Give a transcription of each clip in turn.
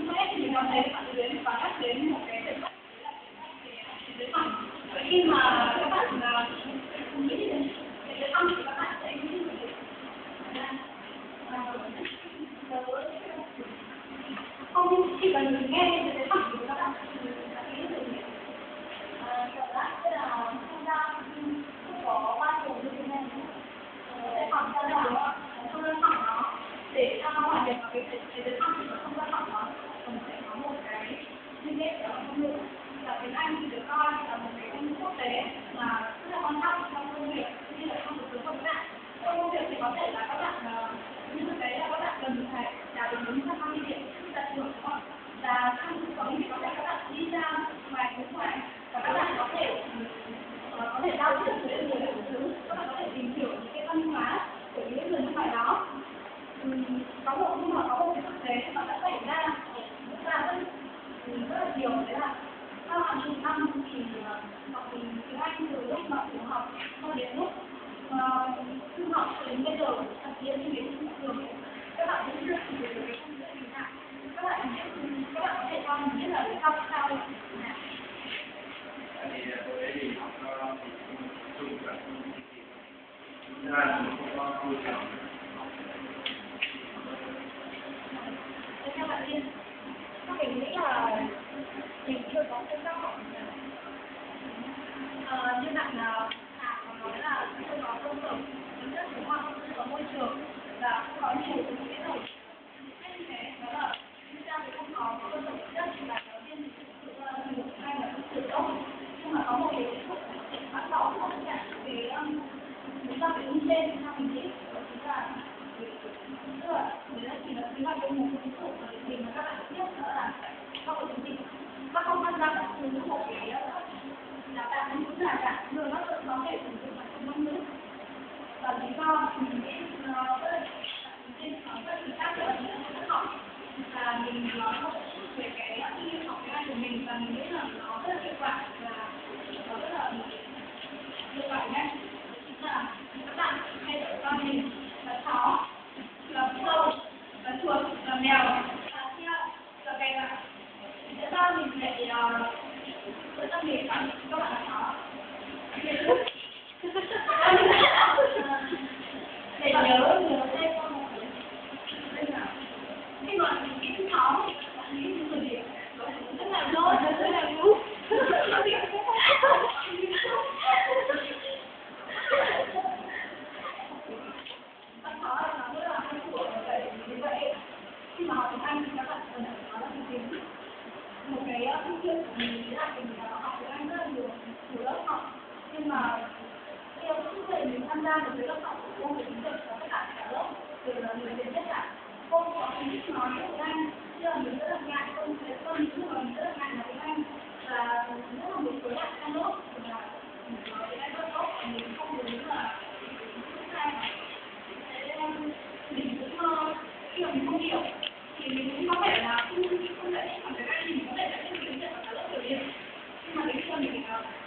Lúc nãy thì mình có thấy bạn đến và nhắc đến một cái giải pháp về dưới mặt. Khi mà các bạn nghĩ đến cái thăm thì các bạn sẽ nghĩ đến không, chỉ cần nghe về cái thăm thì các bạn sẽ nghĩ đến gì? Cảm giác như là không có bao giờ như thế này. Sẽ học ra là không nên học nó để cho nó hoàn thành vào cái thăm thì nó không quan trọng lắm. Còn sẽ có một cái liên kết đó là ngôn ngữ. Là tiếng Anh thì được coi là một cái ngôn ngữ quốc tế mà rất là quan trọng trong công việc như là trong cuộc sống của các bạn. Trong công việc thì có thể là các bạn như thực tế là các bạn cần phải đạt được 450 điểm đạt được đúng không? Và trong cuộc sống thì có thể các bạn đi ra ngoài nước ngoài và các bạn có thể giao tiếp với người ở thứ, các bạn có thể tìm hiểu những cái văn hóa của những người nước ngoài đó. Có một cái thực tế mà đã xảy ra ở nước ta rất là nhiều, đấy là các bạn trung tâm thì học tiếng Anh từ lúc mà tiểu học cho đến lúc trung học đến bây giờ thậm chí đến trường các bạn cũng chưa sử dụng được cái ngôn ngữ hình dạng. Các bạn có thể cho mình biết là lý do sao vậy? Thì hồi đấy thì học chung cả chúng ta không có môi trường. Theo bạn Liên, mình nghĩ là mình chưa có phương pháp học như bạn có nói là chưa có cơ sở tính chất đúng không? Chưa có môi trường và không có nhiều những cái đầu như thế đó là chúng ta thì không có cơ sở tính chất là giáo viên thì thực sự là được hay là thực sự tốt, nhưng mà có một cái sự bắt bỏ tất cả cái lý do cái trên theo mình nghĩ đó chính là tức là đấy chỉ là lý do cái một ví dụ thì mà các bạn biết nữa là sau cái chương trình nó không tham gia bất cứ một cái đào tạo ngôn ngữ nào cả, người nó tự có thể sử dụng một ngôn ngữ và lý do thì mình nghĩ nó rất là trên nó rất là khác với những học và mình nói một chút về cái học tiếng Anh của mình và mình nghĩ là nó rất là hiệu quả và nó rất là hiệu quả nhé. Chính là các bạn hay tự coi mình là chó, là sâu, là chuột, là mèo, là heo, là cây ạ. Tại sao mình lại tự tâm lý chọn các bạn là chó? Để nhớ tên con một cái khi mà mình nghĩ chó thì bạn nghĩ như người gì? Rất là nôn, rất là ngu. Khi mà học tiếng Anh thì các bạn cần phải có là tiếng một cái ưu tiên của mình là mình học tiếng Anh rất là nhiều lớp học, nhưng mà khi những người mình tham gia được với lớp học của cô thì chúng tôi có tất cả lớp đều là người Việt hết cả. Cô có không biết nói tiếng Anh, nhưng mà mình rất là ngại không thể không nhưng mà mình rất là ngại nói tiếng Anh và rất là một số bạn trong lớp thì là mình nói tiếng Anh rất tốt và mình không muốn là sai mà mình cũng khi mà mình không hiểu thì mình cũng có thể là không giải thích bằng tiếng Anh thì mình có thể giải thích tiếng Việt ở lớp biểu hiện, nhưng mà đến khi mình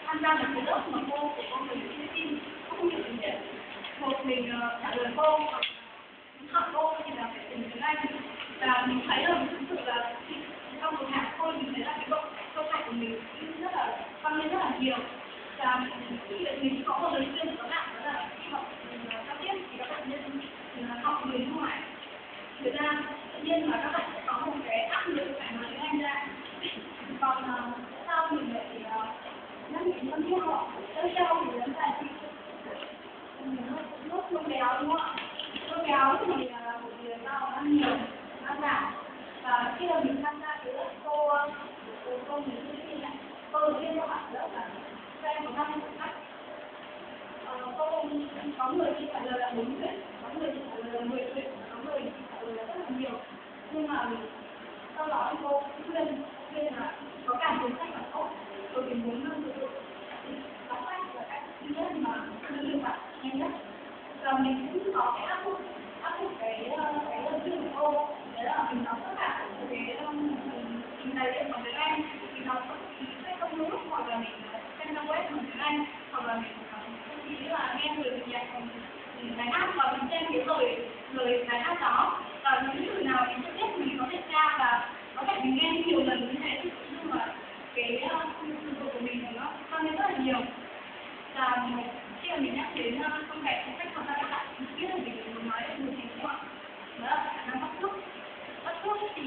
tham gia một cái lớp mà cô của con mình xin không hiểu tiếng Việt, một mình trả lời cô học cô thì là phải dùng tiếng Anh và mình thấy là thực sự là trong một ngày thôi mình thấy là cái câu hỏi của mình rất là tăng lên rất là nhiều và mình có một lời khuyên của các bạn đó là khi học giao tiếp thì các bạn nên học người nước ngoài. Thực ra tự nhiên là các bạn sẽ có một cái áp lực phải nói tiếng Anh ra, còn sao mình lại nhắc nhở con theo họ theo thì lớn là gì nước lông béo đúng không ạ? Lông béo thì một điều rau ăn nhiều ăn giảm và khi mà mình tham gia cái lớp cô mình như này cô đầu tiên các bạn lớp là cho em có 5 cách cô có người chỉ trả lời là 4 chuyện, có người chỉ trả lời là 10 chuyện, có người chỉ trả lời là rất là nhiều, nhưng mà sau đó cô khuyên là có cảm cuốn sách là tốt, bởi vì muốn sử dụng đọc sách là cách duy nhất mà linh hoạt nhanh nhất và mình cũng có cái áp dụng cái lời khuyên của cô, đấy là mình đọc tất cả cái tài liệu bằng tiếng Anh, mình đọc sách công ngữ hoặc là mình xem trang web bằng tiếng Anh hoặc là mình thậm chí là nghe người nhạc bài hát và mình xem cái lời bài hát đó và những từ nào mình chưa biết mình có thể tra và có thể mình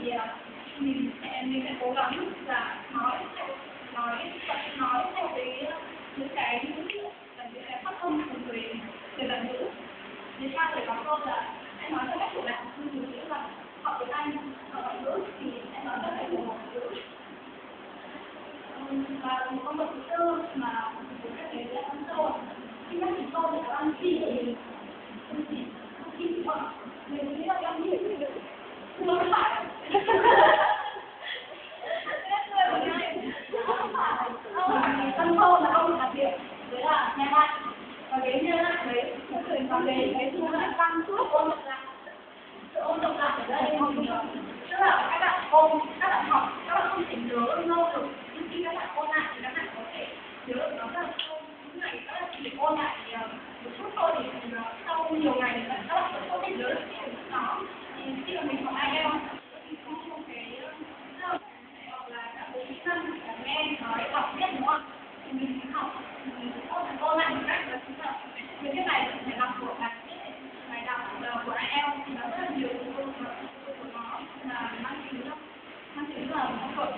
thì mình sẽ cố gắng là nói theo cái những cái ngữ liệu và những cái phát âm của người bản ngữ. Vì sao để có câu là anh nói theo cách của bạn, mình nghĩ là học tiếng Anh ở ngoại ngữ thì anh nói theo cách của ngoại ngữ. Và một công việc thứ tư mà mình sẽ thấy là ăn sâu. Khi nhắc đến câu thì có ăn chi của mình, ăn chi đúng không? Mình nghĩ là ăn chi thì được, không phải. Ăn sâu là câu đặc biệt, đấy là nghe lại. Và cái nghe lại đấy, và cái thứ lại tăng suốt ôn tập lại. Sự ôn tập lại ở đây tức là các bạn học, các bạn không thể nhớ lâu được, nhưng khi các bạn ôn lại thì các bạn có thể nhớ được nó rất là sâu. Những ngày các bạn chỉ ôn lại một chút thôi thì sau nhiều ngày các bạn vẫn không thể nhớ được cái kiến thức đó. Thì khi mà mình học IELTS thì có một cái hoặc là các kỹ năng nghe, nói, đọc, viết đúng không? Thì mình học, mình ôn lại một cách đó chính là những cái bài đọc của bài viết, bài đọc của IELTS thì nó rất là nhiều câu của nó là mang tính là học thuật.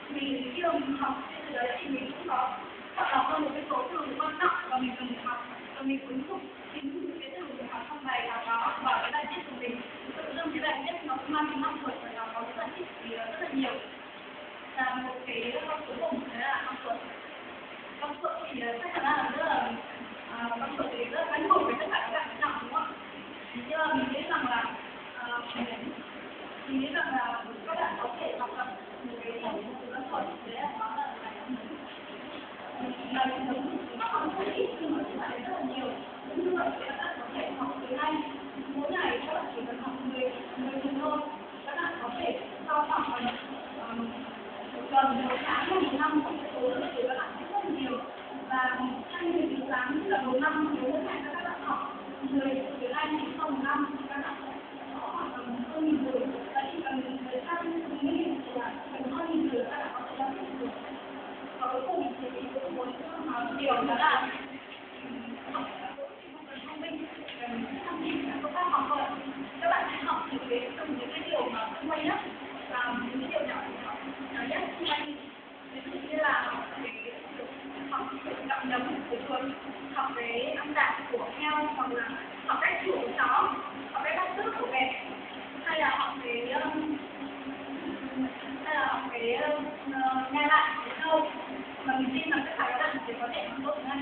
Vì khi mà mình học cái đấy thì mình cũng có chọn lọc hơn một cái số từ quan trọng và mình cần học và mình ứng dụng những cái từ mình học trong bài đọc đó vào cái bài viết của mình. Tự dưng cái bài viết nó cũng mang tính học thuật và nó có rất là nhiều. Là một cái câu cuối cùng đấy là học thuật. Học thuật thì chắc chắn là rất là học thuật thì rất là quen thuộc với tất cả các bạn học đúng không? Nhưng mà mình nghĩ rằng là các bạn có thể học tập một cái học thuật đấy là nó là nó không phải ít nhưng mà cũng phải rất là nhiều. Như vậy thì các bạn có thể học tiếng Anh mỗi ngày các bạn chỉ cần học 10 phút thôi. Các bạn có thể sau khoảng một tuần, một tháng, một năm có thể số lượng của các bạn rất là nhiều. Và trong những cái tháng như là một năm nếu mỗi ngày các bạn học 10 tiếng Anh thì sau một năm thì các bạn sẽ có khoảng tầm hơn 1.000 từ. Và chỉ cần thời gian nghĩ là cần hơn 1.000 từ các bạn có thể giao tiếp được. Và cuối cùng thì mình cũng muốn nói một điều đó là thông minh chăm chỉ là công tác học thôi. Các bạn hãy học những cái điều mà xung quanh nhất và những cái điều nhỏ nhất xung quanh. Ví dụ như là học cái gặm nhấm của chuột, học cái âm đạn của heo, hoặc là học cách chủ của chó, học cách bắt chước của vẹt, hay là học cái nghe lại cái câu mà mình tin là tất cả các bạn đều có thể làm tốt ngay.